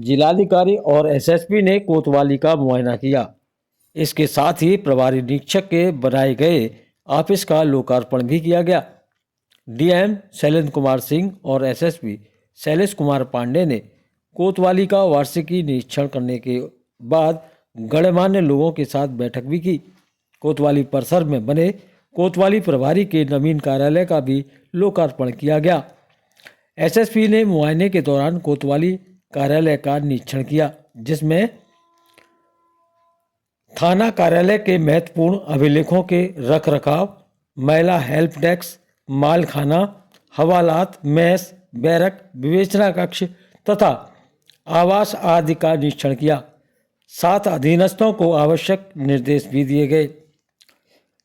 जिलाधिकारी और एसएसपी ने कोतवाली का मुआयना किया। इसके साथ ही प्रभारी निरीक्षक के बनाए गए ऑफिस का लोकार्पण भी किया गया। डीएम शैलेंद्र कुमार सिंह और एसएसपी शैलेश कुमार पांडे ने कोतवाली का वार्षिकी निरीक्षण करने के बाद गणमान्य लोगों के साथ बैठक भी की। कोतवाली परिसर में बने कोतवाली प्रभारी के नवीन कार्यालय का भी लोकार्पण किया गया। एसएसपी ने मुआयने के दौरान कोतवाली कार्यालय का निरीक्षण किया, जिसमें थाना कार्यालय के महत्वपूर्ण अभिलेखों के रखरखाव, महिला हेल्प डेस्क, मालखाना, हवालात, मेस, बैरक, विवेचना कक्ष तथा आवास आदि का निरीक्षण किया। साथ अधीनस्थों को आवश्यक निर्देश भी दिए गए।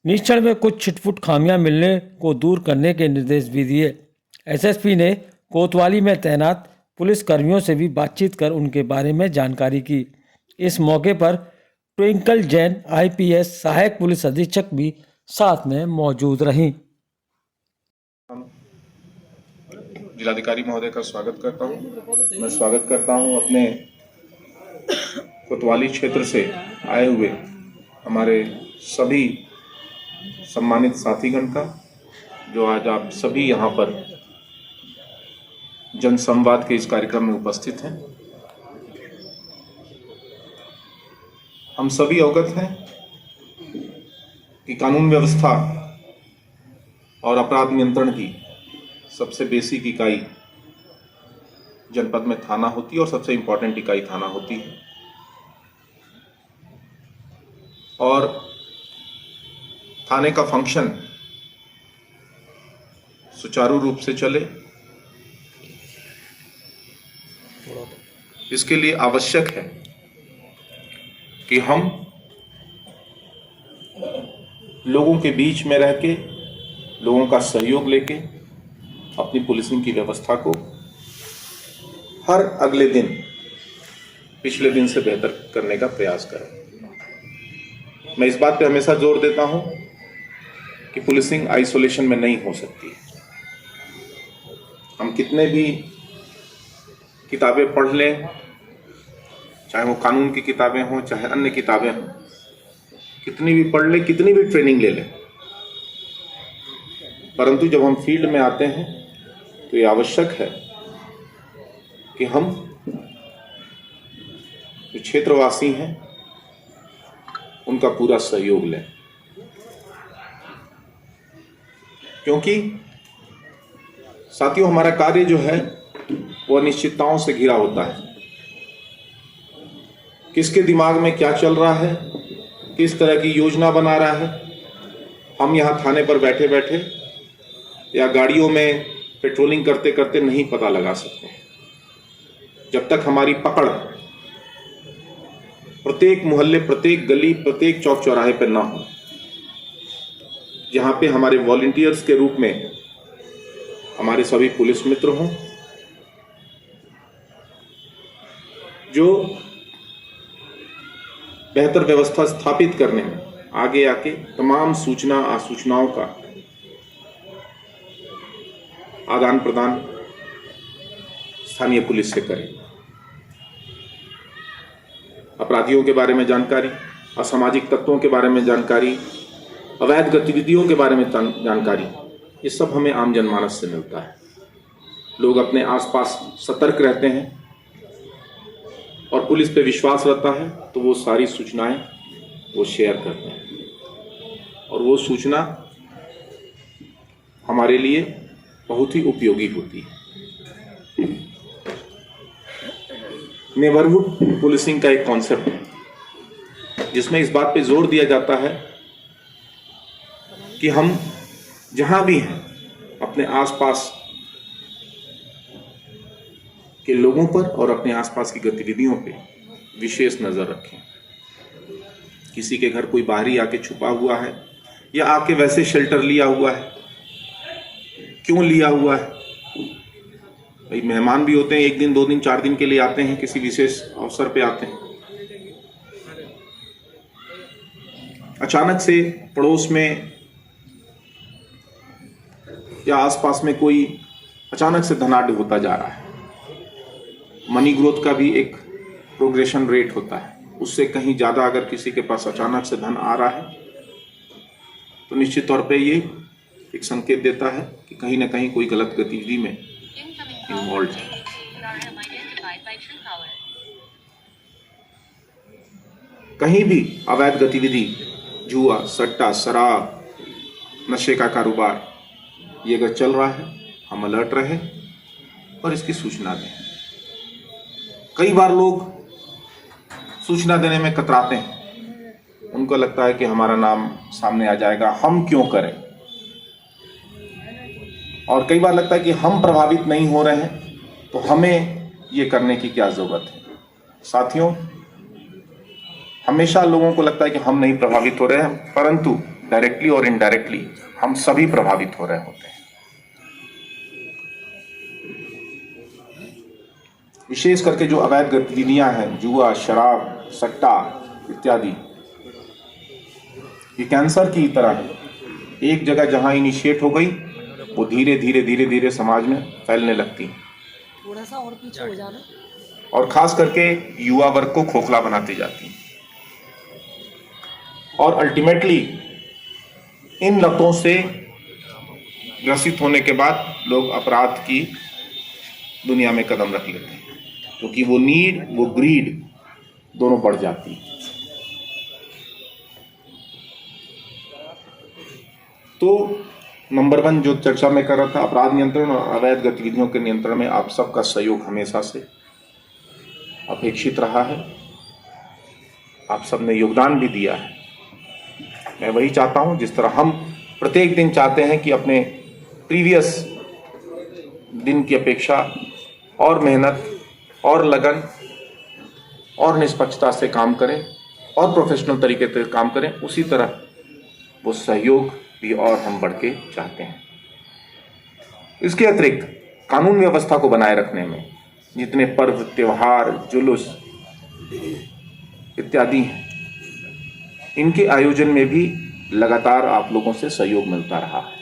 निरीक्षण में कुछ छिटपुट खामियां मिलने को दूर करने के निर्देश भी दिए। एसएसपी ने कोतवाली में तैनात पुलिस कर्मियों से भी बातचीत कर उनके बारे में जानकारी की। इस मौके पर ट्विंकल जैन आईपीएस सहायक पुलिस अधीक्षक भी साथ में मौजूद रहीं। जिलाधिकारी महोदय का स्वागत करता हूं। मैं स्वागत करता हूं अपने कोतवाली क्षेत्र से आए हुए हमारे सभी सम्मानित साथीगण का, जो आज आप सभी यहाँ पर जन संवाद के इस कार्यक्रम में उपस्थित हैं। हम सभी अवगत हैं कि कानून व्यवस्था और अपराध नियंत्रण की सबसे बेसिक इकाई जनपद में थाना होती है और सबसे इम्पोर्टेंट इकाई थाना होती है। और थाने का फंक्शन सुचारू रूप से चले, इसके लिए आवश्यक है कि हम लोगों के बीच में रह के, लोगों का सहयोग लेके अपनी पुलिसिंग की व्यवस्था को हर अगले दिन पिछले दिन से बेहतर करने का प्रयास करें। मैं इस बात पे हमेशा जोर देता हूं कि पुलिसिंग आइसोलेशन में नहीं हो सकती। हम कितने भी किताबें पढ़ लें, चाहे वो कानून की किताबें हों, चाहे अन्य किताबें हों, कितनी भी पढ़ लें, कितनी भी ट्रेनिंग ले लें, परंतु जब हम फील्ड में आते हैं तो ये आवश्यक है कि हम जो क्षेत्रवासी हैं उनका पूरा सहयोग लें, क्योंकि साथियों हमारा कार्य जो है वो अनिश्चितताओं से घिरा होता है। किसके दिमाग में क्या चल रहा है, किस तरह की योजना बना रहा है, हम यहाँ थाने पर बैठे बैठे या गाड़ियों में पेट्रोलिंग करते करते नहीं पता लगा सकते। जब तक हमारी पकड़ प्रत्येक मोहल्ले, प्रत्येक गली, प्रत्येक चौक चौराहे पर ना हो, जहाँ पे हमारे वॉलंटियर्स के रूप में हमारे सभी पुलिस मित्र हों, जो बेहतर व्यवस्था स्थापित करने में आगे आके तमाम सूचना आसूचनाओं का आदान प्रदान स्थानीय पुलिस से करें। अपराधियों के बारे में जानकारी, असामाजिक तत्वों के बारे में जानकारी, अवैध गतिविधियों के बारे में जानकारी, ये सब हमें आम जनमानस से मिलता है। लोग अपने आसपास सतर्क रहते हैं और पुलिस पे विश्वास रहता है, तो वो सारी सूचनाएं वो शेयर करते हैं और वो सूचना हमारे लिए बहुत ही उपयोगी होती है। नेबरहुड पुलिसिंग का एक कॉन्सेप्ट है जिसमें इस बात पे जोर दिया जाता है कि हम जहां भी हैं अपने आसपास के लोगों पर और अपने आसपास की गतिविधियों पे विशेष नजर रखें। किसी के घर कोई बाहरी आके छुपा हुआ है या आके वैसे शेल्टर लिया हुआ है, क्यों लिया हुआ है? भाई मेहमान भी होते हैं, 1 दिन 2 दिन 4 दिन के लिए आते हैं, किसी विशेष अवसर पे आते हैं। अचानक से पड़ोस में या आसपास में कोई अचानक से धनाढ्य होता जा रहा है। मनी ग्रोथ का भी एक प्रोग्रेशन रेट होता है उससे कहीं ज़्यादा अगर किसी के पास अचानक से धन आ रहा है तो निश्चित तौर पे ये एक संकेत देता है कि कहीं ना कहीं कोई गलत गतिविधि में इन्वॉल्व है। कहीं भी अवैध गतिविधि, जुआ, सट्टा, शराब, नशे का कारोबार ये अगर चल रहा है, हम अलर्ट रहे और इसकी सूचना दें। कई बार लोग सूचना देने में कतराते हैं, उनको लगता है कि हमारा नाम सामने आ जाएगा, हम क्यों करें, और कई बार लगता है कि हम प्रभावित नहीं हो रहे हैं तो हमें ये करने की क्या जरूरत है। साथियों, हमेशा लोगों को लगता है कि हम नहीं प्रभावित हो रहे हैं, परंतु डायरेक्टली और इनडायरेक्टली हम सभी प्रभावित हो रहे होते हैं। विशेष करके जो अवैध गतिविधियां हैं, जुआ, शराब, सट्टा इत्यादि, ये कैंसर की तरह है। एक जगह जहां इनिशिएट हो गई वो धीरे धीरे धीरे धीरे समाज में फैलने लगती है, थोड़ा सा और पीछे हो जाना, और खास करके युवा वर्ग को खोखला बनाती जाती है। और अल्टीमेटली इन लतों से ग्रसित होने के बाद लोग अपराध की दुनिया में कदम रख लेते हैं, क्योंकि वो नीड, वो ग्रीड दोनों बढ़ जाती है। तो नंबर 1 जो चर्चा में कर रहा था, अपराध नियंत्रण और अवैध गतिविधियों के नियंत्रण में आप सबका सहयोग हमेशा से अपेक्षित रहा है। आप सबने योगदान भी दिया है। मैं वही चाहता हूं, जिस तरह हम प्रत्येक दिन चाहते हैं कि अपने प्रीवियस दिन की अपेक्षा और मेहनत और लगन और निष्पक्षता से काम करें और प्रोफेशनल तरीके से काम करें, उसी तरह वो सहयोग भी और हम बढ़ के चाहते हैं। इसके अतिरिक्त कानून व्यवस्था को बनाए रखने में जितने पर्व, त्योहार, जुलूस इत्यादि हैं, इनके आयोजन में भी लगातार आप लोगों से सहयोग मिलता रहा है।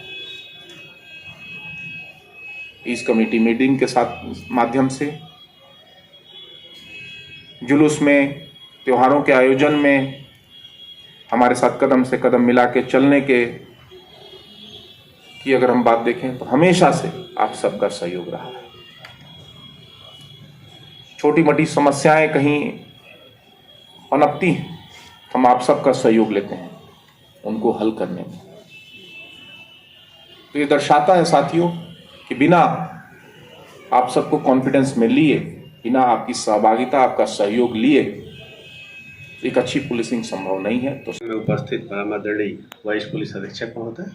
इस कमेटी मीटिंग के साथ माध्यम से, जुलूस में, त्योहारों के आयोजन में हमारे साथ कदम से कदम मिला के चलने की अगर हम बात देखें तो हमेशा से आप सबका सहयोग रहा है। छोटी मोटी समस्याएं कहीं पनपती हैं, हम आप सबका सहयोग लेते हैं उनको हल करने में। तो ये दर्शाता है साथियों कि बिना आप सबको कॉन्फिडेंस में लिए, बिना आपकी सहभागिता, आपका सहयोग लिए एक अच्छी पुलिसिंग संभव नहीं है। तो में उपस्थित आदरणीय वरिष्ठ पुलिस अधीक्षक महोदय,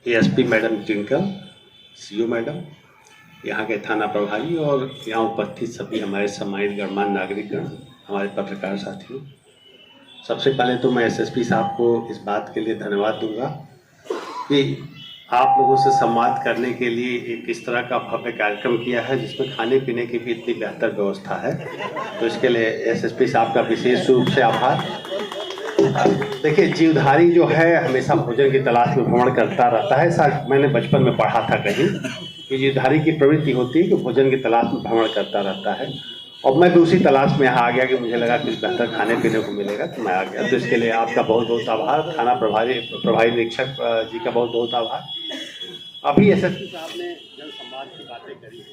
ASP madam twinkle, CO madam, यहाँ के थाना प्रभारी और यहाँ उपस्थित सभी हमारे सम्मानित गणमान्य नागरिकगण, हमारे पत्रकार साथियों, सबसे पहले तो मैं एसएसपी साहब को इस बात के लिए धन्यवाद दूंगा कि आप लोगों से संवाद करने के लिए एक इस तरह का भव्य कार्यक्रम किया है जिसमें खाने पीने की भी इतनी बेहतर व्यवस्था है। तो इसके लिए एसएसपी साहब का विशेष रूप से आभार। देखिए, जीवधारी जो है हमेशा भोजन की तलाश में भ्रमण करता रहता है। शायद मैंने बचपन में पढ़ा था कहीं कि जीवधारी की प्रवृत्ति होती है कि भोजन की तलाश में भ्रमण करता रहता है, और मैं भी उसी तलाश में यहाँ आ गया कि मुझे लगा कुछ बेहतर खाने पीने को मिलेगा तो मैं आ गया। तो इसके लिए आपका बहुत बहुत आभार। थाना प्रभारी निरीक्षक जी का बहुत बहुत आभार। अभी एसएसपी साहब ने जन संवाद की बातें करी।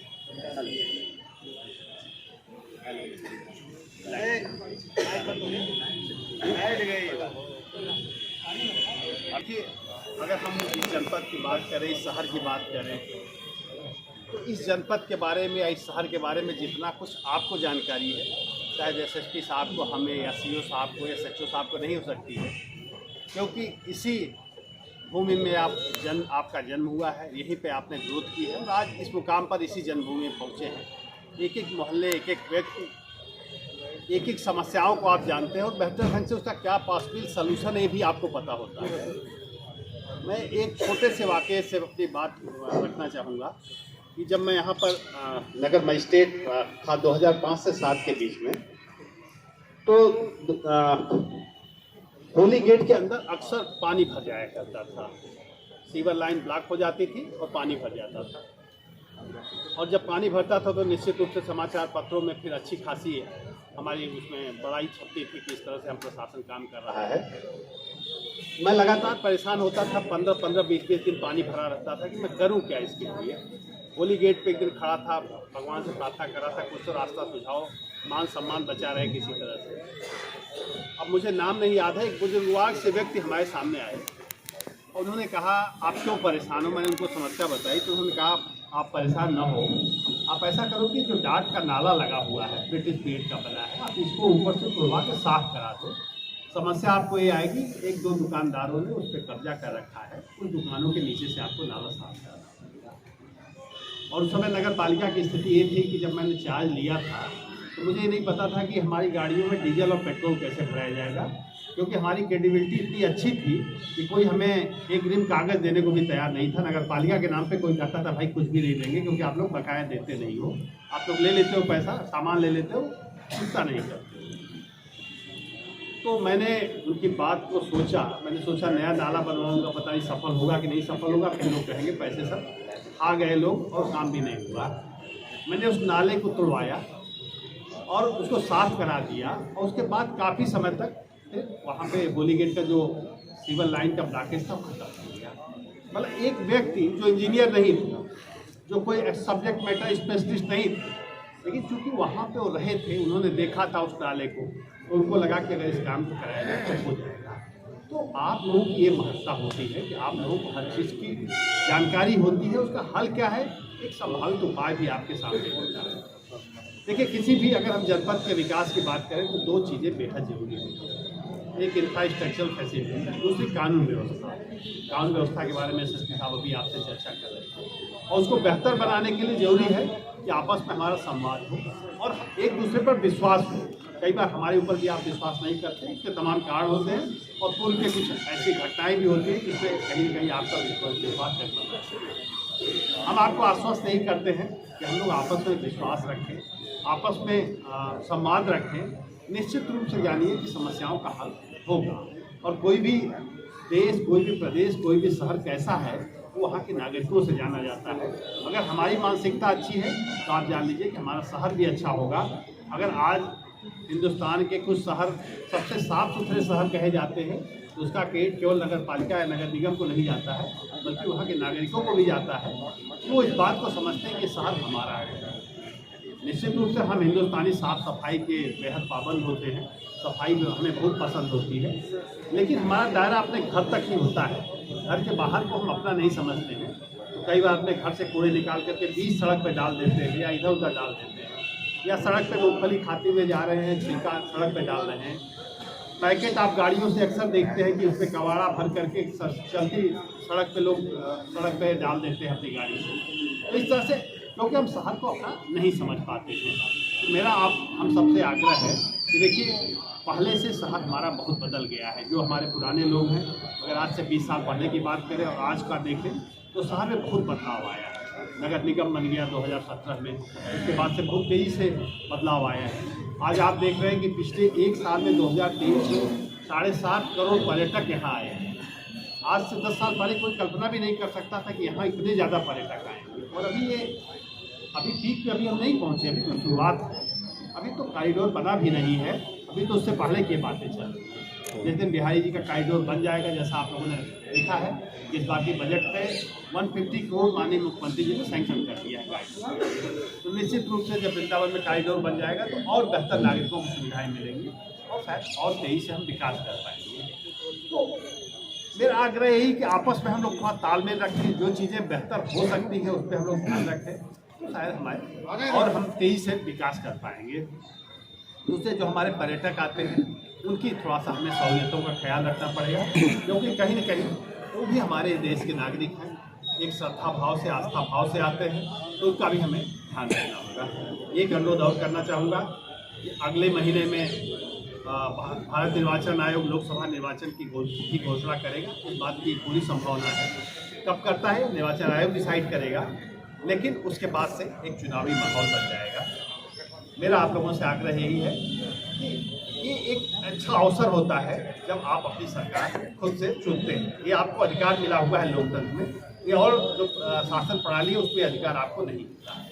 अगर हम इस जनपद की बात करें, इस शहर की बात करें, तो इस जनपद के बारे में या इस शहर के बारे में जितना कुछ आपको जानकारी है, शायद एसएसपी साहब को, हमें, या सीओ साहब को, या एसएचओ साहब को नहीं हो सकती है, क्योंकि इसी भूमि में आपका जन्म हुआ है, यहीं पे आपने ग्रोथ की है और आज इस मुकाम पर इसी जन्मभूमि में पहुँचे हैं। एक एक मोहल्ले, एक एक व्यक्ति, एक एक समस्याओं को आप जानते हैं और बेहतर ढंग से उसका क्या पॉसिबल सलूशन है भी आपको पता होता है। मैं एक छोटे से वाक़ये से अपनी बात रखना चाहूँगा कि जब मैं यहाँ पर नगर मजिस्ट्रेट था 2005 से 7 के बीच में, तो होली गेट के अंदर अक्सर पानी भर जाया करता था। सीवर लाइन ब्लॉक हो जाती थी और पानी भर जाता था। और जब पानी भरता था तो निश्चित रूप से समाचार पत्रों में फिर अच्छी खासी हमारी उसमें बड़ाई छपती थी कि इस तरह से हम प्रशासन काम कर रहा है। मैं लगातार परेशान होता था, 15-15, 20-20 दिन पानी भरा रहता था कि मैं करूं क्या इसके लिए। होली गेट पे एक दिन खड़ा था, भगवान से प्रार्थना कर रहा था कुछ तो रास्ता सुझाओ, मान सम्मान बचा रहे किसी तरह से। अब मुझे नाम नहीं याद है, एक बुजुर्गवार से व्यक्ति हमारे सामने आए और उन्होंने कहा आप क्यों परेशान हो। मैंने उनको समस्या बताई तो उन्होंने कहा आप परेशान न हो, आप ऐसा करो कि जो डाट का नाला लगा हुआ है ब्रिटिश पीरियड का बना है, आप इसको ऊपर से तोड़वा के साफ करा दो। समस्या आपको ये आएगी, 1-2 दुकानदारों ने उस पर कब्जा कर रखा है, उन दुकानों के नीचे से आपको नाला साफ करना पड़ेगा। और उस समय नगर पालिका की स्थिति ये थी कि जब मैंने चार्ज लिया था तो मुझे ये नहीं पता था कि हमारी गाड़ियों में डीजल और पेट्रोल कैसे भराया जाएगा, क्योंकि हमारी क्रेडिबिलिटी इतनी अच्छी थी कि कोई हमें एक ग्रीन कागज़ देने को भी तैयार नहीं था। नगर पालिका के नाम पे कोई कहता था भाई कुछ भी नहीं देंगे, क्योंकि आप लोग बकाया देते नहीं हो, आप लोग ले लेते हो पैसा, सामान ले लेते हो, चिंता नहीं करते। तो मैंने उनकी बात को सोचा, मैंने सोचा नया नाला बनवाऊंगा, पता नहीं सफल होगा कि नहीं सफल होगा, फिर लोग कहेंगे पैसे सब आ गए लोग और काम भी नहीं हुआ। मैंने उस नाले को तोड़वाया और उसको साफ करा दिया और उसके बाद काफ़ी समय तक वहाँ पे होली गेट का जो सिविल लाइन का ब्लॉकेज था खत्म हो गया। मतलब एक व्यक्ति जो इंजीनियर नहीं था, जो कोई सब्जेक्ट मैटर स्पेशलिस्ट नहीं था, लेकिन चूंकि वहाँ पे वो रहे थे, उन्होंने देखा था उस नाले को, तो उनको लगा कि अगर इस काम को कराया जाए तो हो जाएगा। तो आप लोगों की ये महत्ता होती है कि आप लोगों को हर चीज़ की जानकारी होती है, उसका हल क्या है, एक संभावित उपाय भी आपके सामने होता है। देखिए, किसी भी अगर हम जनपद के विकास की बात करें तो 2 चीज़ें बेहद जरूरी होती हैं। एक इंफ्रास्ट्रक्चरल फैसिलिटी, दूसरी कानून व्यवस्था। कानून व्यवस्था के बारे में एसएसपी साहब अभी आपसे चर्चा कर रहे थे और उसको बेहतर बनाने के लिए जरूरी है कि आपस में हमारा संवाद हो और एक दूसरे पर विश्वास हो। कई बार हमारे ऊपर भी आप विश्वास नहीं करते, इसके तमाम कारण होते हैं और पूर्व के कुछ ऐसी घटनाएं भी होती हैं जिससे कहीं न कहीं आपका विश्वास करना चाहिए। हम आपको आश्वस्त यही करते हैं कि हम लोग आपस में विश्वास रखें, आपस में संवाद रखें। निश्चित रूप से जानिए कि समस्याओं का हल होगा और कोई भी देश, कोई भी प्रदेश, कोई भी शहर कैसा है वो वहाँ के नागरिकों से जाना जाता है। अगर हमारी मानसिकता अच्छी है तो आप जान लीजिए कि हमारा शहर भी अच्छा होगा। अगर आज हिंदुस्तान के कुछ शहर सबसे साफ सुथरे शहर कहे जाते हैं तो उसका क्रेडिट केवल नगर पालिका या नगर निगम को नहीं जाता है, बल्कि वहाँ के नागरिकों को भी जाता है। वो इस बात को समझते हैं कि शहर हमारा है। निश्चित रूप से हम हिंदुस्तानी साफ़ सफाई के बेहद पाबंद होते हैं, सफाई हमें बहुत पसंद होती है, लेकिन हमारा दायरा अपने घर तक ही होता है। घर के बाहर को हम अपना नहीं समझते हैं। तो कई बार अपने घर से कूड़े निकाल करके बीच सड़क पर डाल देते हैं या इधर उधर डाल देते हैं, या सड़क पर मूंगफली खाते हुए जा रहे हैं, छिलका सड़क पर डाल रहे हैं। पैकेट आप गाड़ियों से अक्सर देखते हैं कि उसमें कबाड़ा भर करके चलती सड़क पे लोग सड़क पे डाल देते हैं अपनी गाड़ी से। तो इस तरह से क्योंकि हम शहर को अपना नहीं समझ पाते हैं। तो मेरा हम सबसे आग्रह है कि देखिए, पहले से शहर हमारा बहुत बदल गया है। जो हमारे पुराने लोग हैं, अगर आज से 20 साल पहले की बात करें और आज का देखें तो शहर में बहुत बदलाव आया है। नगर निगम बन गया 2017 में, उसके बाद से बहुत तेज़ी से बदलाव आया है। आज आप देख रहे हैं कि पिछले 1 साल में 2023 में 7.5 करोड़ पर्यटक यहाँ आए हैं। आज से 10 साल पहले कोई कल्पना भी नहीं कर सकता था कि यहाँ इतने ज़्यादा पर्यटक आएंगे। और अभी पीक पे अभी हम नहीं पहुँचे, अभी तो शुरुआत है, अभी तो कॉरिडोर बना भी नहीं है, अभी तो उससे पहले की बातें चल रही हैं। जिस दिन बिहारी जी का कॉरिडोर बन जाएगा, जैसा आप लोगों ने देखा है, इस बार की बजट पे 150 करोड़ माननीय मुख्यमंत्री जी ने सैंक्शन कर दिया है कॉरिडोर। तो निश्चित रूप से जब वृंदावन में कॉरिडोर बन जाएगा तो और बेहतर नागरिकों को सुविधाएँ मिलेंगी और शायद और तेजी से हम विकास कर पाएंगे। तो मेरा आग्रह यही कि आपस में हम लोग थोड़ा तालमेल रखें, जो चीज़ें बेहतर हो सकती हैं उस पर हम लोग ध्यान रखें, तो शायद हमारे और हम तेज़ी से विकास कर पाएंगे। दूसरे जो हमारे पर्यटक आते हैं उनकी थोड़ा सा हमें सहूलियतों का ख्याल रखना पड़ेगा, क्योंकि कहीं न कहीं वो भी हमारे देश के नागरिक हैं, एक श्रद्धा भाव से, आस्था भाव से आते हैं, तो उसका भी हमें ध्यान रखना होगा। एक अनुरोध और करना चाहूँगा कि अगले महीने में भारत निर्वाचन आयोग लोकसभा निर्वाचन की घोषणा करेगा। इस बात की पूरी संभावना है। कब करता है निर्वाचन आयोग डिसाइड करेगा, लेकिन उसके बाद से एक चुनावी माहौल बन जाएगा। मेरा आप लोगों से आग्रह यही है कि ये एक अच्छा अवसर होता है जब आप अपनी सरकार खुद से चुनते हैं। ये आपको अधिकार मिला हुआ है लोकतंत्र में ये और जो शासन प्रणाली है उसमें अधिकार आपको नहीं मिलता है।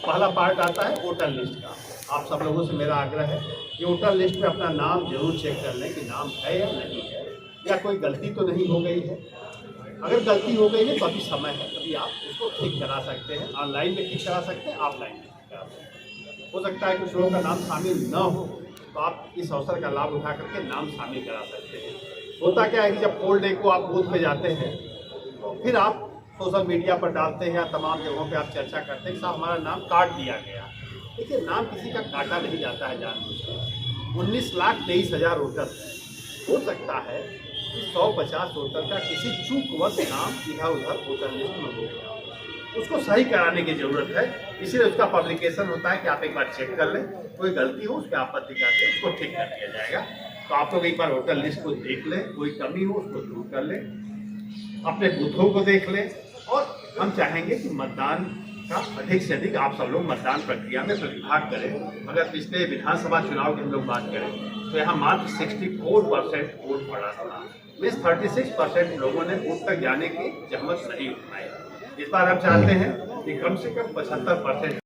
पहला पार्ट आता है वोटर लिस्ट का। आप सब लोगों से मेरा आग्रह है कि वोटर लिस्ट में अपना नाम जरूर चेक कर लें कि नाम है या नहीं है, या कोई गलती तो नहीं हो गई है। अगर गलती हो गई है तो अभी समय है, अभी आप उसको ठीक करा सकते हैं। ऑनलाइन में ठीक करा सकते हैं, ऑफलाइन में ठीक करा सकते हैं। हो सकता है कुछ लोगों का नाम शामिल न हो, तो आप इस अवसर का लाभ उठा करके नाम शामिल करा सकते हैं। होता क्या है कि जब पोल डे को आप बूथ पे जाते हैं तो फिर आप सोशल मीडिया पर डालते हैं या तमाम जगहों पे आप चर्चा करते हैं कि साहब हमारा नाम काट दिया गया। देखिए, नाम किसी का काटा नहीं जाता है जानबूझकर। 19,23,000 वोटर है। हो सकता है कि 150 वोटर का किसी चूकवश नाम इधर उधर वोटर लिस्ट में हो गया, उसको सही कराने की जरूरत है। इसीलिए उसका पब्लिकेशन होता है कि आप एक बार चेक कर लें, कोई गलती हो उस पर आपत्ति करके उसको ठीक कर दिया जाएगा। तो आप लोग एक बार वोटर लिस्ट को देख लें, कोई कमी हो उसको दूर कर लें, अपने बूथों को देख लें। और हम चाहेंगे कि मतदान का अधिक से अधिक आप सब लोग मतदान प्रक्रिया में प्रतिभाग करें। अगर पिछले विधानसभा चुनाव की हम लोग बात करें तो यहाँ मात्र 64% वोट पड़ा था। इस 36% लोगों ने बूथ तक जाने की जहमत नहीं उठाई। इस बार हम चाहते हैं कि कम से कम 75%